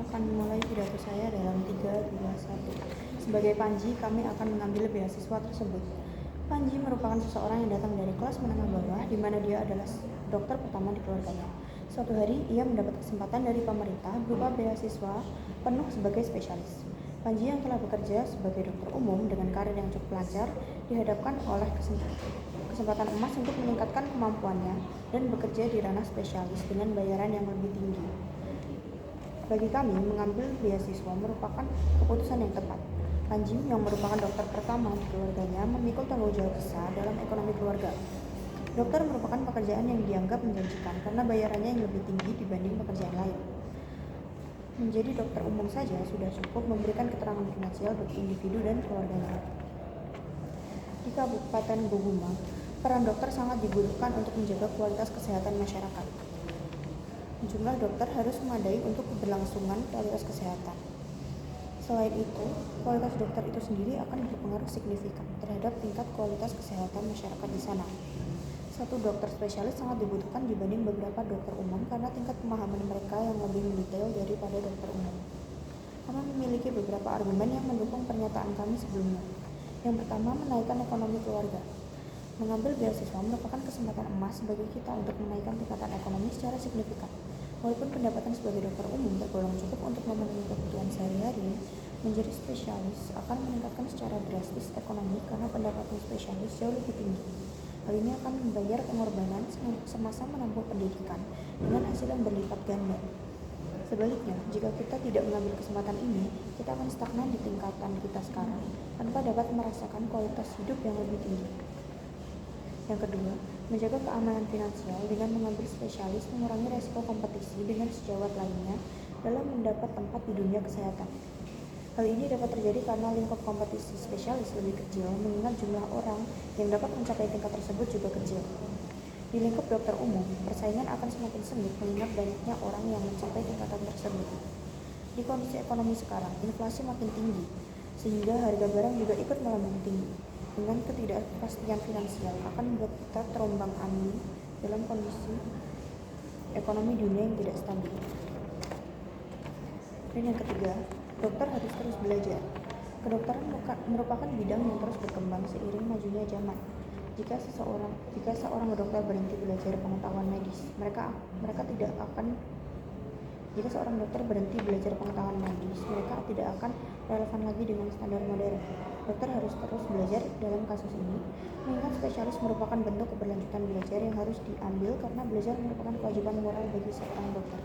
akan memulai pidato saya dalam 3, 2, 1. Sebagai Panji, kami akan mengambil beasiswa tersebut. Panji merupakan seseorang yang datang dari kelas menengah bawah, di mana dia adalah dokter pertama di keluarganya. Suatu hari, ia mendapat kesempatan dari pemerintah berupa beasiswa penuh sebagai spesialis. Panji yang telah bekerja sebagai dokter umum dengan karir yang cukup lancar, dihadapkan oleh kesempatan emas untuk meningkatkan kemampuannya dan bekerja di ranah spesialis dengan bayaran yang lebih tinggi. Bagi kami, mengambil beasiswa merupakan keputusan yang tepat. Panji, yang merupakan dokter pertama di keluarganya, memikul tanggung jawab besar dalam ekonomi keluarga. Dokter merupakan pekerjaan yang dianggap menjanjikan karena bayarannya yang lebih tinggi dibanding pekerjaan lain. Menjadi dokter umum saja sudah cukup memberikan keterangan finansial bagi individu dan keluarganya. Di Kabupaten Goguma, peran dokter sangat dibutuhkan untuk menjaga kualitas kesehatan masyarakat. Jumlah dokter harus memadai untuk keberlangsungan kualitas kesehatan. Selain itu, kualitas dokter itu sendiri akan berpengaruh signifikan terhadap tingkat kualitas kesehatan masyarakat di sana. Satu dokter spesialis sangat dibutuhkan dibanding beberapa dokter umum karena tingkat pemahaman mereka yang lebih mendetail daripada dokter umum. Kami memiliki beberapa argumen yang mendukung pernyataan kami sebelumnya. Yang pertama, menaikkan ekonomi keluarga. Mengambil beasiswa merupakan kesempatan emas bagi kita untuk menaikkan tingkatan ekonomi secara signifikan. Walaupun pendapatan sebagai dokter umum tergolong cukup untuk memenuhi kebutuhan sehari-hari, menjadi spesialis akan meningkatkan secara drastis ekonomi karena pendapatan spesialis jauh lebih tinggi. Hal ini akan membayar pengorbanan semasa menempuh pendidikan dengan hasil yang berlipat ganda. Sebaliknya, jika kita tidak mengambil kesempatan ini, kita akan stagnan di tingkatan kita sekarang, tanpa dapat merasakan kualitas hidup yang lebih tinggi. Yang kedua, menjaga keamanan finansial dengan mengambil spesialis mengurangi resiko kompetisi dengan sejawat lainnya dalam mendapat tempat di dunia kesehatan. Hal ini dapat terjadi karena lingkup kompetisi spesialis lebih kecil, mengingat jumlah orang yang dapat mencapai tingkat tersebut juga kecil. Di lingkup dokter umum, persaingan akan semakin sengit mengingat banyaknya orang yang mencapai tingkatan tersebut. Di kondisi ekonomi sekarang, inflasi makin tinggi, sehingga harga barang juga ikut melambung tinggi. Dengan ketidakpastian finansial akan membuat kita terombang-ambing dalam kondisi ekonomi dunia yang tidak stabil. Dan yang ketiga, dokter harus terus belajar. Kedokteran merupakan bidang yang terus berkembang seiring majunya zaman. Jika seorang dokter berhenti belajar pengetahuan medis, jika seorang dokter berhenti belajar pengetahuan medis, mereka tidak akan relevan lagi dengan standar modern. Dokter harus terus belajar dalam kasus ini, mengingat spesialis merupakan bentuk keberlanjutan belajar yang harus diambil karena belajar merupakan kewajiban moral bagi seorang dokter.